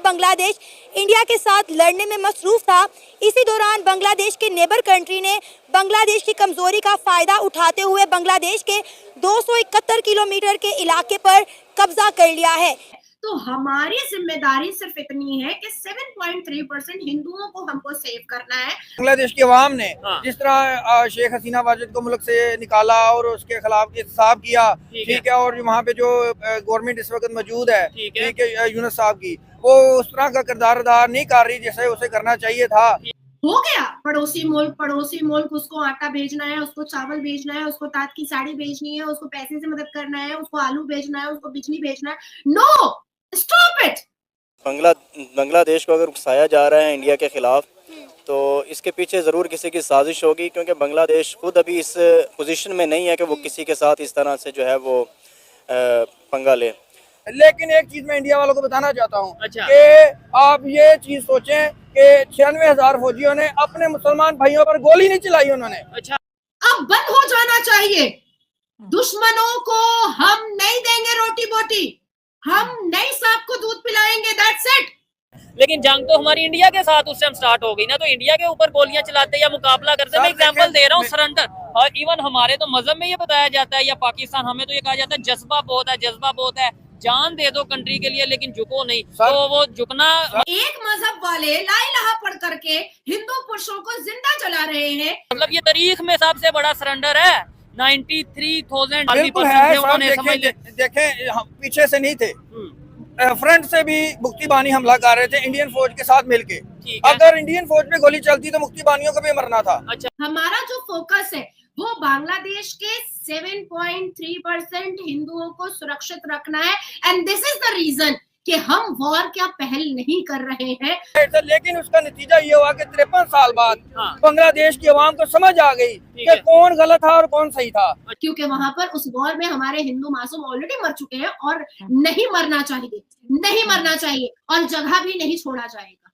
Bangladesh India के साथ लड़ने में मसरूफ था। इसी दौरान बांग्लादेश के नेबर कंट्री ने बांग्लादेश की कमजोरी का फायदा उठाते हुए बांग्लादेश के 271 किलोमीटर के इलाके पर कब्जा कर लिया है। तो हमारी जिम्मेदारी सिर्फ इतनी है कि 7.3% हिंदुओं को हमको सेव करना है। बांग्लादेश की आवाम ने जिस तरह शेख हसीना वाजिद को मुल्क से निकाला और उसके खिलाफ एहतसाब किया, ठीक है, और वहाँ पे जो गवर्नमेंट इस वक्त मौजूद है, ठीक है, यूनुस साहब की, वो उस तरह का किरदार अदा नहीं कर रही जैसे उसे करना चाहिए था। हो गया पड़ोसी मुल्क उसको आटा भेजना है, उसको चावल भेजना है, उसको तात की साड़ी भेजनी है, उसको पैसे से मदद करना है, उसको आलू भेजना है, उसको बिजली भेजना है। No, stop it. बांग्लादेश को अगर उकसाया जा रहा है इंडिया के खिलाफ, तो इसके पीछे ज़रूर किसी की साजिश होगी, क्योंकि बांग्लादेश खुद अभी इस पोजीशन में नहीं है कि वो किसी के साथ इस तरह से जो है वो पंगा ले। लेकिन एक चीज मैं इंडिया वालों को बताना चाहता हूँ कि आप ये चीज सोचें कि 96,000 फौजियों ने अपने मुसलमान भाइयों पर गोली नहीं चलाई उन्होंने। अब बंद हो जाना चाहिए। दुश्मनों को हम नहीं देंगे रोटी बोटी, हम नहीं सांप को दूध पिलाएंगे, दैट्स इट। लेकिन जंग तो हमारी इंडिया के साथ उस टाइम स्टार्ट हो गई ना, तो इंडिया के ऊपर गोलियां चलाते या मुकाबला करते, मैं एग्जांपल दे रहा हूँ, सरेंडर। और इवन हमारे तो मजहब में ये बताया जाता है, या पाकिस्तान, हमें तो ये कहा जाता है जज्बा बहुत है, जान दे दो कंट्री के लिए लेकिन झुको नहीं। तो वो झुकना, एक मजहब वाले ला इलाहा पढ़ करके हिंदू पुरुषों को जिंदा जला रहे हैं। मतलब ये तारीख में सबसे बड़ा सरेंडर है। 93,000 देखें, हम पीछे से नहीं थे, फ्रंट से भी मुक्ति बानी हमला कर रहे थे इंडियन फौज के साथ मिलके। अगर इंडियन फौज पे गोली चलती तो मुक्ति बानियों को भी मरना था। अच्छा, हमारा जो फोकस है वो बांग्लादेश के 7.3% हिंदुओं को सुरक्षित रखना है, and this is the reason कि हम वॉर क्या पहल नहीं कर रहे हैं। लेकिन उसका नतीजा ये हुआ कि 53 साल बाद बांग्लादेश की आवाम को समझ आ गई कि कौन गलत था और कौन सही था, क्योंकि वहां पर उस वॉर में हमारे हिंदू मासूम ऑलरेडी मर चुके हैं और नहीं मरना चाहिए और जगह भी नहीं छोड़ा जाएगा।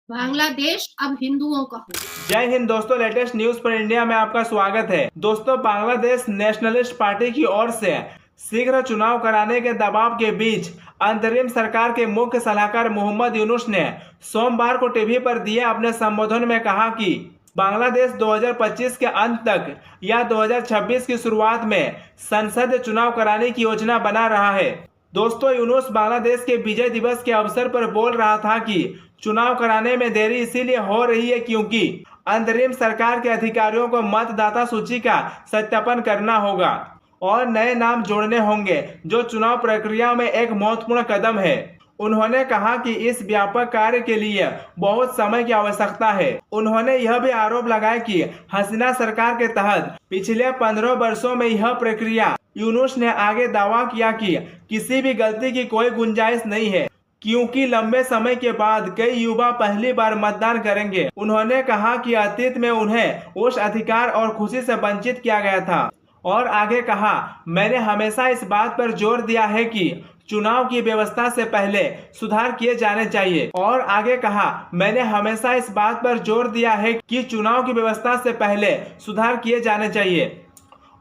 बांग्लादेश अब हिंदुओं का हो। जय हिंद दोस्तों, लेटेस्ट न्यूज पर इंडिया में आपका स्वागत है। दोस्तों, बांग्लादेश नेशनलिस्ट पार्टी की ओर से शीघ्र चुनाव कराने के दबाव के बीच अंतरिम सरकार के मुख्य सलाहकार मोहम्मद यूनुस ने सोमवार को टीवी पर दिए अपने संबोधन में कहा कि बांग्लादेश 2025 के अंत तक या 2026 की शुरुआत में संसदीय चुनाव कराने की योजना बना रहा है। दोस्तों, यूनुस बांग्लादेश के विजय दिवस के अवसर पर बोल रहा था कि चुनाव कराने में देरी इसीलिए हो रही है क्योंकि अंतरिम सरकार के अधिकारियों को मतदाता सूची का सत्यापन करना होगा और नए नाम जोड़ने होंगे, जो चुनाव प्रक्रिया में एक महत्वपूर्ण कदम है। उन्होंने कहा कि इस व्यापक कार्य के लिए बहुत समय की आवश्यकता है। उन्होंने यह भी आरोप लगाया कि हसीना सरकार के तहत पिछले 15 वर्षों में यह प्रक्रिया, यूनुस ने आगे दावा किया कि किसी भी गलती की कोई गुंजाइश नहीं है क्योंकि लंबे समय के बाद कई युवा पहली बार मतदान करेंगे। उन्होंने कहा कि अतीत में उन्हें उस अधिकार और खुशी से वंचित किया गया था और आगे कहा, मैंने हमेशा इस बात पर जोर दिया है कि चुनाव की व्यवस्था से पहले सुधार किए जाने चाहिए और आगे कहा, मैंने हमेशा इस बात पर जोर दिया है कि चुनाव की व्यवस्था से पहले सुधार किए जाने चाहिए।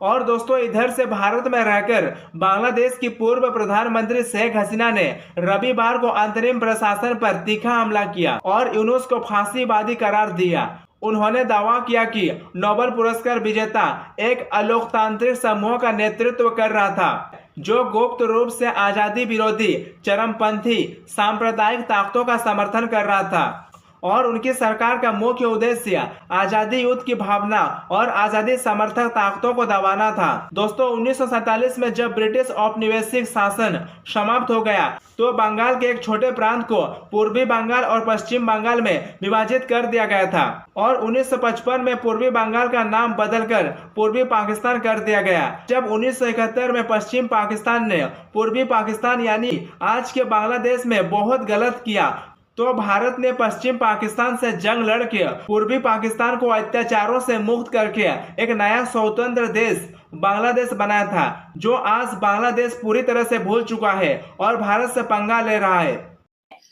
और दोस्तों, इधर से भारत में रहकर बांग्लादेश की पूर्व प्रधानमंत्री शेख हसीना ने रविवार को अंतरिम प्रशासन पर तीखा हमला किया और यूनुस को फांसीवादी करार दिया। उन्होंने दावा किया कि नोबेल पुरस्कार विजेता एक अलोकतांत्रिक समूह का नेतृत्व कर रहा था जो गुप्त रूप से आजादी विरोधी चरमपंथी सांप्रदायिक ताकतों का समर्थन कर रहा था और उनकी सरकार का मुख्य उद्देश्य आजादी युद्ध की भावना और आजादी समर्थक ताकतों को दबाना था। दोस्तों, 1947 में जब ब्रिटिश औपनिवेशिक शासन समाप्त हो गया तो बंगाल के एक छोटे प्रांत को पूर्वी बंगाल और पश्चिम बंगाल में विभाजित कर दिया गया था और 1955 में पूर्वी बंगाल का नाम बदलकर पूर्वी पाकिस्तान कर दिया गया। जब 1971 में पश्चिम पाकिस्तान ने पूर्वी पाकिस्तान यानी आज के बांग्लादेश में बहुत गलत किया तो भारत ने पश्चिम पाकिस्तान से जंग लड़के पूर्वी पाकिस्तान को अत्याचारों से मुक्त करके एक नया स्वतंत्र देश बांग्लादेश बनाया था, जो आज बांग्लादेश पूरी तरह से भूल चुका है और भारत से पंगा ले रहा है।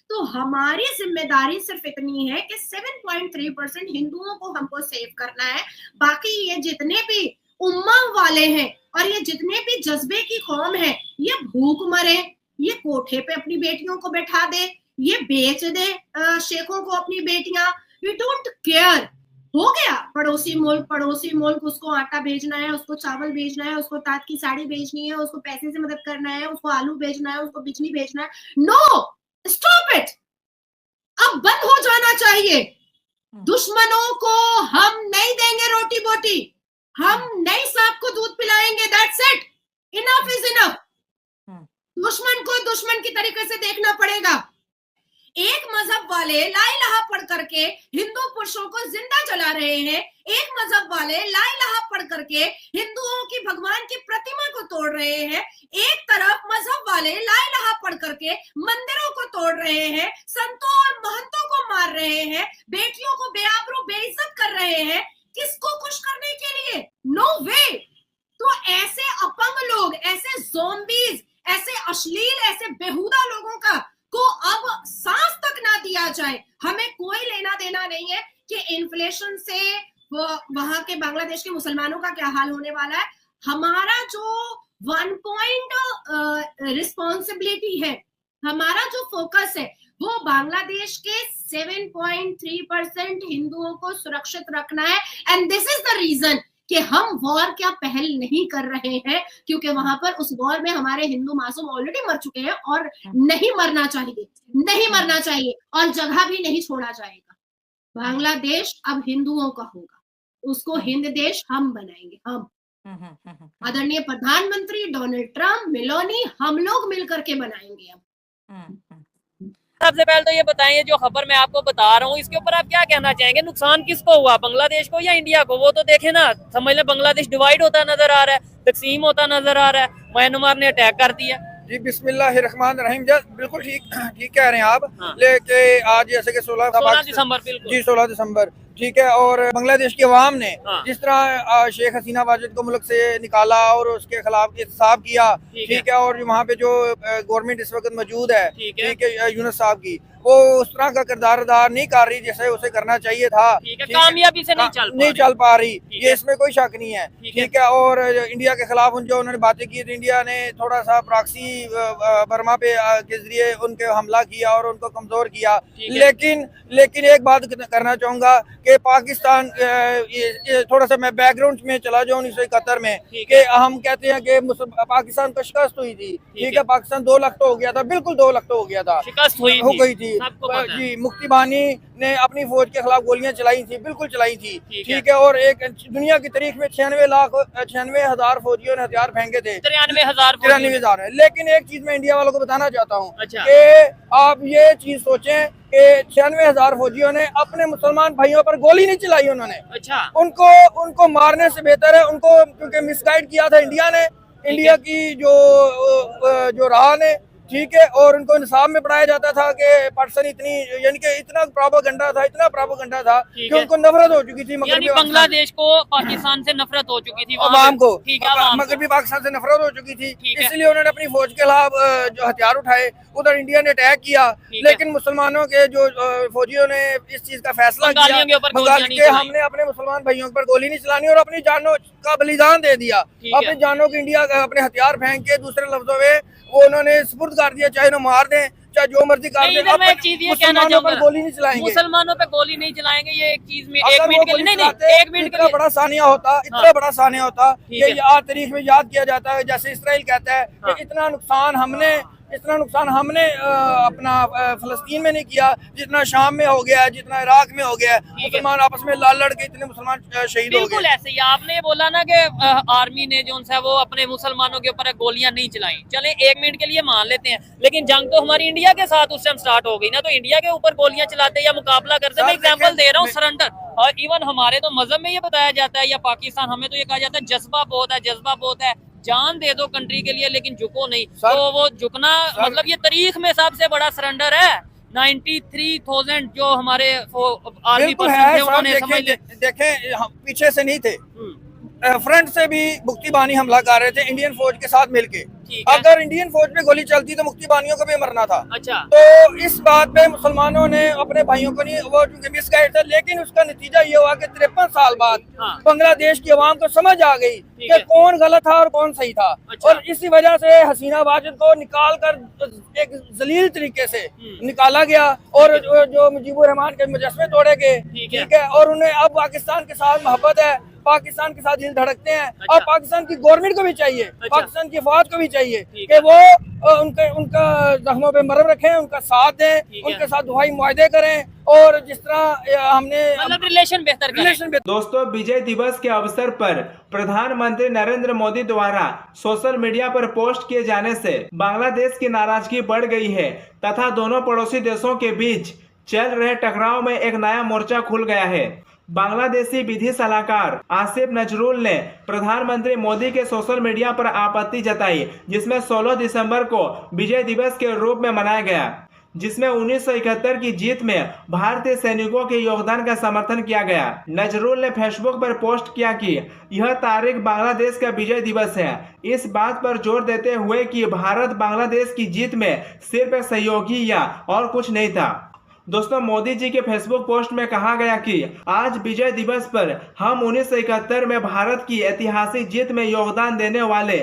तो हमारी जिम्मेदारी सिर्फ इतनी है कि 7.3% हिंदुओं को हमको सेव करना है। बाकी ये जितने भी उम्मा वाले हैं और ये जितने भी जज्बे की कौम है, ये भूख मरे, ये कोठे पे अपनी बेटियों को बैठा दे, ये बेच दे शेखों को अपनी बेटियां, वी डोंट केयर। हो गया पड़ोसी मुल्क उसको आटा भेजना है, उसको चावल भेजना है, उसको तात की साड़ी भेजनी है, उसको पैसे से मदद करना है, उसको आलू भेजना है, उसको बिजली भेजना है। No, stop it. अब बंद हो जाना चाहिए। दुश्मनों को हम नहीं देंगे रोटी बोटी, हम नहीं सांप को दूध पिलाएंगे। That's it, enough is enough. दुश्मन को दुश्मन की तरीके से देखना पड़ेगा। एक मजहब वाले ला इलाहा पढ़ करके हिंदू पुरुषों को जिंदा जला रहे हैं, एक मजहब वाले ला इलाहा पढ़ करके हिंदुओं की भगवान की प्रतिमा को तोड़ रहे हैं, एक तरफ मजहब वाले ला इलाहा पढ़ करके मंदिरों को तोड़ रहे हैं, संतों और महंतों को मार रहे हैं, बेटियों को बेआबरू बेइज्जत कर रहे हैं। किसको खुश करने के लिए? नो वे। तो ऐसे अपंग लोग, ऐसे ज़ॉम्बीज, ऐसे अश्लील, ऐसे बेहुदा लोगों का को अब सांस तक ना दिया जाए। हमें कोई लेना देना नहीं है कि इन्फ्लेशन से वहां के बांग्लादेश के मुसलमानों का क्या हाल होने वाला है। हमारा जो 1 पॉइंट रिस्पॉन्सिबिलिटी है, हमारा जो फोकस है, वो बांग्लादेश के 7.3% हिंदुओं को सुरक्षित रखना है। And this is the reason कि हम वॉर क्या पहल नहीं कर रहे हैं, क्योंकि वहां पर उस वॉर में हमारे हिंदू मासूम ऑलरेडी मर चुके हैं और नहीं मरना चाहिए, नहीं मरना चाहिए, और जगह भी नहीं छोड़ा जाएगा। बांग्लादेश अब हिंदुओं का होगा, उसको हिंद देश हम बनाएंगे। हम आदरणीय प्रधानमंत्री डोनाल्ड ट्रंप, मेलोनी, हम लोग मिलकर के बनाएंगे। अब सबसे पहले तो ये बताएं, जो खबर मैं आपको बता रहा हूँ इसके ऊपर आप क्या कहना चाहेंगे? नुकसान किसको हुआ, बांग्लादेश को या इंडिया को? वो तो देखे ना, समझ ले बांग्लादेश डिवाइड होता नजर आ रहा है, तकसीम होता नजर आ रहा है, म्यांमार ने अटैक कर दिया। जी बिस्मिल्लाहिर्रहमानिर्रहीम। बिल्कुल ठीक कह रहे हैं आप। हाँ। लेके आज जैसे कि 16 दिसंबर, बिल्कुल जी 16 दिसंबर, ठीक है। और बांग्लादेश की अवाम ने हाँ। जिस तरह शेख हसीना वाजिद को मुल्क से निकाला और उसके खिलाफ एहतसाब किया, ठीक है, और वहाँ पे जो गवर्नमेंट इस वक्त मौजूद है, ठीक है, यूनुस साहब की, वो उस तरह का किरदार अदा नहीं कर रही जैसे उसे करना चाहिए था। कामयाबी से नहीं चल पा रही, ये इसमें कोई शक नहीं है, ठीक है। और इंडिया के खिलाफ जो उन्होंने बातें की, तो इंडिया ने थोड़ा सा प्रॉक्सी बर्मा पे के जरिए उनके हमला किया और उनको कमजोर किया। लेकिन एक बात करना चाहूंगा कि पाकिस्तान, थोड़ा सा मैं बैकग्राउंड में चला जाऊँ 1971 में, कि हम कहते हैं कि पाकिस्तान को शिकस्त हुई थी, ठीक है। पाकिस्तान 2 लाख तो हो गया था, बिल्कुल 2 लाख तो हो गया था, शिकस्त हो गई थी जी। मुफ्ती बानी ने अपनी फौज के खिलाफ गोलियां चलाई थी, बिल्कुल चलाई थी, ठीक है। और एक दुनिया की तारीख में 96,000 फौजियों ने हथियार फेंके थे, 93,000। लेकिन एक चीज मैं इंडिया वालों को बताना चाहता हूँ कि आप ये चीज सोचें कि 96,000 फौजियों ने अपने मुसलमान भाइयों पर गोली नहीं चलाई उन्होंने। उनको मारने से बेहतर है, उनको क्योंकि मिसगाइड किया था इंडिया ने, इंडिया की जो राह ने, ठीक है। और उनको इंसाफ में पढ़ाया जाता था कि पाकिस्तान यानी कि इतना प्रोपेगेंडा था कि उनको नफरत हो चुकी थी, यानी बांग्लादेश को पाकिस्तान से नफरत हो चुकी थी, अवाम को, मगरबी पाकिस्तान से नफरत हो चुकी थी, इसलिए उन्होंने अपनी फौज के खिलाफ जो हथियार उठाए, उधर इंडिया ने अटैक किया। लेकिन मुसलमानों के जो फौजियों ने इस चीज का फैसला किया, बंगाल के हमने अपने मुसलमान भाइयों पर गोली नहीं चलानी, और अपनी जानों का बलिदान दे दिया, अपनी जानों को इंडिया अपने हथियार फेंक के, दूसरे लफ्जों में वो उन्होंने सुपुर्द कर दिया, चाहे उन्हें मार दें, चाहे जो मर्जी कर दें। मैं एक चीज ये कहना चाहूंगा, गोली नहीं चलाएंगे, मुसलमानों पे गोली नहीं चलाएंगे। ये एक चीज में 1 मिनट के लिए नहीं, 1 मिनट के लिए बड़ा सानिया होता, इतना बड़ा सानिया होता कि आज तारीख में याद किया जाता है, जैसे इसराइल कहता है कि इतना नुकसान हमने अपना फलस्तीन में नहीं किया जितना शाम में हो गया, जितना इराक में हो गया। मुसलमान आपस में लड़ के इतने मुसलमान शहीद हो गए। बिल्कुल ऐसे ही आपने बोला ना कि आर्मी ने जो है वो अपने मुसलमानों के ऊपर गोलियां नहीं चलाई। चले 1 मिनट के लिए मान लेते हैं, लेकिन जंग तो हमारी इंडिया के साथ उस टाइम स्टार्ट हो गई ना, तो इंडिया के ऊपर गोलियां चलाते या मुकाबला करते, मैं एग्जाम्पल दे रहा हूँ, सरेंडर। और इवन हमारे तो मजहब में ये बताया जाता है, या पाकिस्तान, हमें तो ये कहा जाता है जज्बा बहुत है, जान दे दो कंट्री के लिए लेकिन झुको नहीं। तो वो झुकना मतलब ये तारीख में सबसे बड़ा सरेंडर है। 93,000 जो हमारे आर्मी पर्सन थे, उन्होंने समझ देखें, हम पीछे से नहीं थे, फ्रंट से भी मुक्ति बानी हमला कर रहे थे इंडियन फौज के साथ मिलके। ठीक है। अगर इंडियन फौज पे गोली चलती तो मुक्ति बानियों को भी मरना था। अच्छा। तो इस बात पे मुसलमानों ने अपने भाइयों को नहीं, वो चूंकि मिसगाइड था, लेकिन उसका नतीजा ये हुआ कि 53 साल बाद हाँ। बांग्लादेश की आवाम को समझ आ गई ठीक कि है। कौन गलत था और कौन सही था। अच्छा। और इसी वजह से हसीना वाजिद को निकाल कर एक जलील तरीके से निकाला गया और जो मुजीबुर रहमान के मुजस्मे तोड़े गए। ठीक है। ठीक है। और उन्हें अब पाकिस्तान के साथ मोहब्बत है, पाकिस्तान के साथ दिल धड़कते हैं। अच्छा। और पाकिस्तान की गवर्नमेंट को भी चाहिए, अच्छा। पाकिस्तान की फौज को भी चाहिए ठीक कि वो उनका जख्मों पे मरहम रखें, उनका साथ दें, ठीक है। उनके साथ दुआई मुआहदे करें और जिस तरह हमने मतलब रिलेशन बेहतर करें। रिलेशन में दोस्तों, विजय दिवस के अवसर पर प्रधानमंत्री नरेंद्र मोदी द्वारा सोशल मीडिया पर पोस्ट किए जाने से बांग्लादेश की नाराजगी बढ़ गई है तथा दोनों पड़ोसी देशों के बीच चल रहे टकराव में एक नया मोर्चा खुल गया है। बांग्लादेशी विधि सलाहकार आसिफ नजरुल ने प्रधानमंत्री मोदी के सोशल मीडिया पर आपत्ति जताई, जिसमें 16 दिसंबर को विजय दिवस के रूप में मनाया गया, जिसमें 1971 की जीत में भारतीय सैनिकों के योगदान का समर्थन किया गया। नजरुल ने फेसबुक पर पोस्ट किया कि यह तारीख बांग्लादेश का विजय दिवस है, इस बात पर जोर देते हुए कि भारत बांग्लादेश की जीत में सिर्फ एक सहयोगी या और कुछ नहीं था। दोस्तों, मोदी जी के फेसबुक पोस्ट में कहा गया कि आज विजय दिवस पर हम 1971 में भारत की ऐतिहासिक जीत में योगदान देने वाले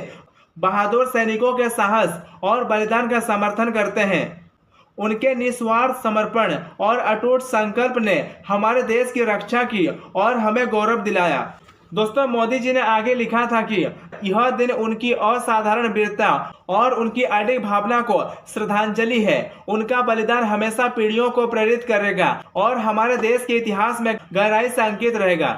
बहादुर सैनिकों के साहस और बलिदान का समर्थन करते हैं। उनके निस्वार्थ समर्पण और अटूट संकल्प ने हमारे देश की रक्षा की और हमें गौरव दिलाया। दोस्तों, मोदी जी ने आगे लिखा था कि यह दिन उनकी असाधारण वीरता और उनकी अडिग भावना को श्रद्धांजलि है। उनका बलिदान हमेशा पीढ़ियों को प्रेरित करेगा और हमारे देश के इतिहास में गहराई से अंकित रहेगा।